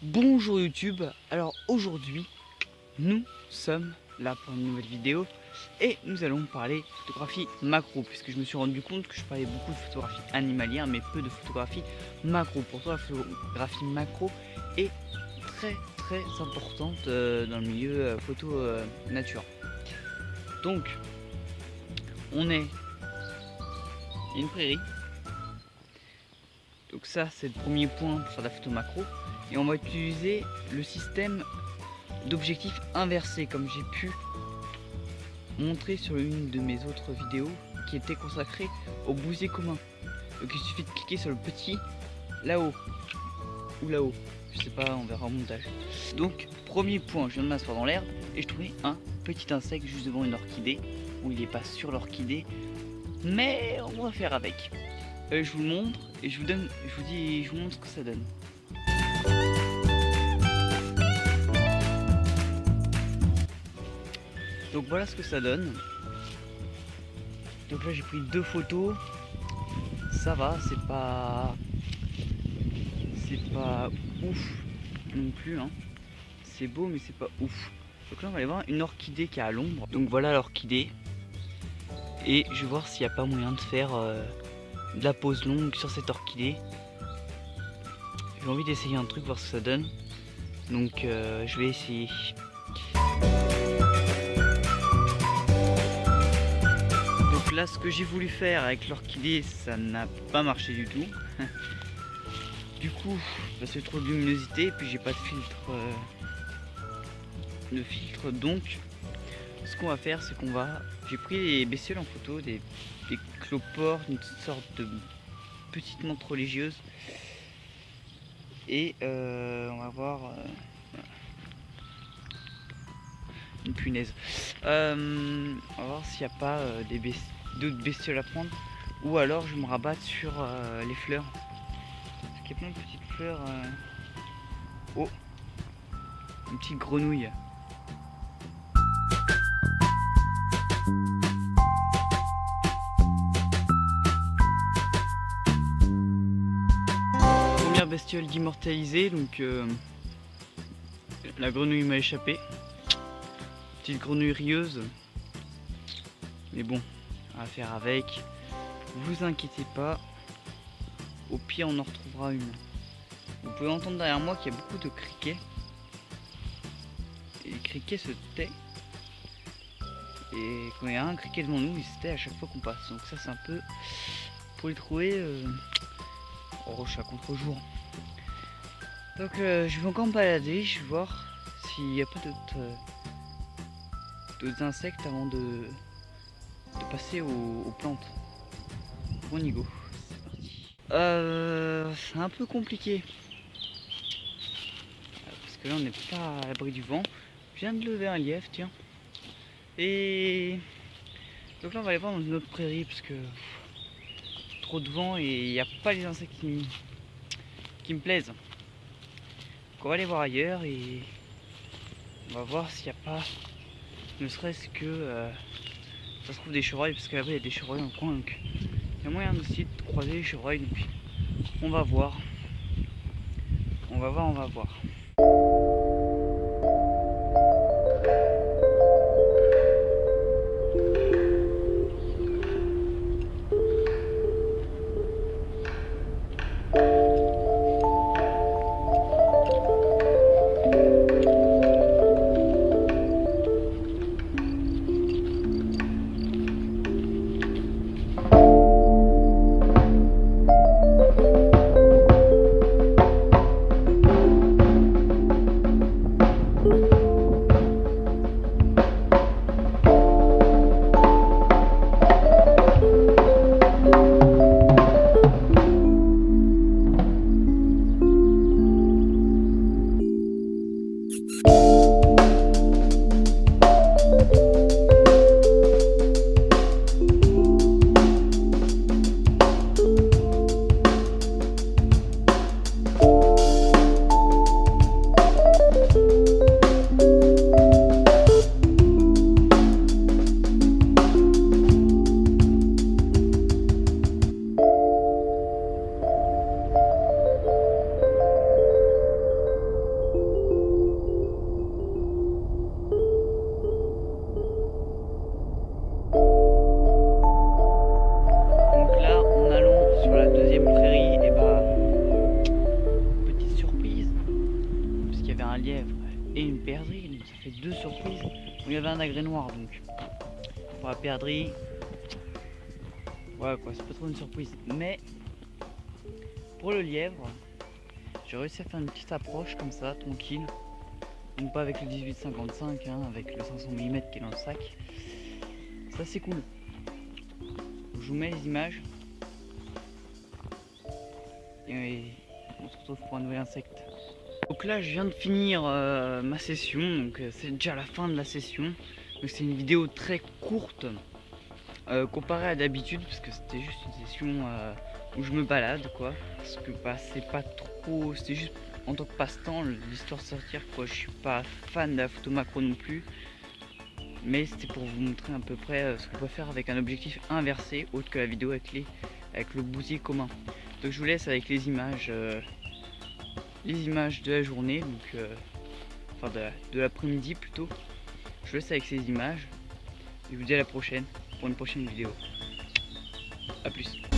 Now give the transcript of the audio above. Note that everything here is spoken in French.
Bonjour YouTube, alors aujourd'hui nous sommes là pour une nouvelle vidéo et nous allons parler photographie macro, puisque je me suis rendu compte que je parlais beaucoup de photographie animalière mais peu de photographie macro. Pourtant la photographie macro est très importante dans le milieu photo nature. Donc on est une prairie, donc ça c'est le premier point pour faire de la photo macro. Et on va utiliser le système d'objectif inversé, comme j'ai pu montrer sur une de mes autres vidéos qui était consacrée au bousier commun. Donc il suffit de cliquer sur le petit là-haut ou là-haut, je sais pas, on verra au montage. Donc premier point, je viens de m'asseoir dans l'herbe et je trouvais un petit insecte juste devant une orchidée. Bon, il n'est pas sur l'orchidée, mais on va faire avec. Je vous le montre et je vous montre ce que ça donne. Donc voilà ce que ça donne. Donc là j'ai pris deux photos. Ça va, c'est pas ouf non plus hein. C'est beau mais c'est pas ouf. Donc là on va aller voir une orchidée qui est à l'ombre. Donc voilà l'orchidée. Et je vais voir s'il n'y a pas moyen de faire de la pose longue sur cette orchidée. J'ai envie d'essayer un truc, voir ce que ça donne. Donc je vais essayer. Donc là ce que j'ai voulu faire avec l'orchidée, ça n'a pas marché du tout. Du coup parce que trop de luminosité et puis j'ai pas de filtre, donc ce qu'on va faire c'est qu'on va... J'ai pris les bestioles en photo, des cloportes, une sorte de petite menthe religieuse. Et on va voir une punaise. On va voir s'il n'y a pas d'autres bestioles à prendre. Ou alors je me rabatte sur les fleurs. Parce qu'il y a plein de petites fleurs. Oh, une petite grenouille. Première bestiole d'immortaliser, donc la grenouille m'a échappé. Petite grenouille rieuse. Mais bon, on va faire avec. Vous inquiétez pas. Au pire on en retrouvera une. Vous pouvez entendre derrière moi qu'il y a beaucoup de criquets. Et les criquets se tait. Et quand il y a un criquet devant nous, il se tait à chaque fois qu'on passe. Donc ça c'est un peu... Pour les trouver... Oh, chat contre-jour. Donc je vais encore me balader, je vais voir s'il n'y a pas d'autres insectes avant de passer aux plantes. On y go, c'est parti. C'est un peu compliqué. Parce que là on n'est pas à l'abri du vent. Je viens de lever un lièvre, tiens. Et donc là on va aller voir dans une autre prairie parce que trop de vent et il n'y a pas les insectes qui me plaisent. Donc on va aller voir ailleurs et on va voir s'il n'y a pas, ne serait-ce que ça se trouve des chevreuils, parce que là-bas il y a des chevreuils dans le coin, donc il y a moyen aussi de croiser les chevreuils. Donc on va voir. On va voir. un lièvre et une perdrix, donc ça fait 2 surprises. Bon, il y avait un agrès noir, donc pour la perdrix, voilà quoi, c'est pas trop une surprise. Mais pour le lièvre, j'ai réussi à faire une petite approche comme ça, tranquille. Donc pas avec le 18-55, hein, avec le 500 mm qui est dans le sac. Ça c'est cool. Je vous mets les images. Et on se retrouve pour un nouvel insecte. Donc là je viens de finir ma session, donc c'est déjà la fin de la session. Donc c'est une vidéo très courte comparée à d'habitude, parce que c'était juste une session où je me balade quoi. Parce que bah, c'est pas trop, c'était juste en tant que passe-temps, l'histoire de sortir quoi. Je suis pas fan de la photo macro non plus. Mais c'était pour vous montrer à peu près ce qu'on peut faire avec un objectif inversé, autre que la vidéo avec le boutier commun. Donc je vous laisse avec les images de la journée, donc enfin de l'après-midi plutôt. Je vous laisse avec ces images et je vous dis à la prochaine pour une prochaine vidéo. A plus.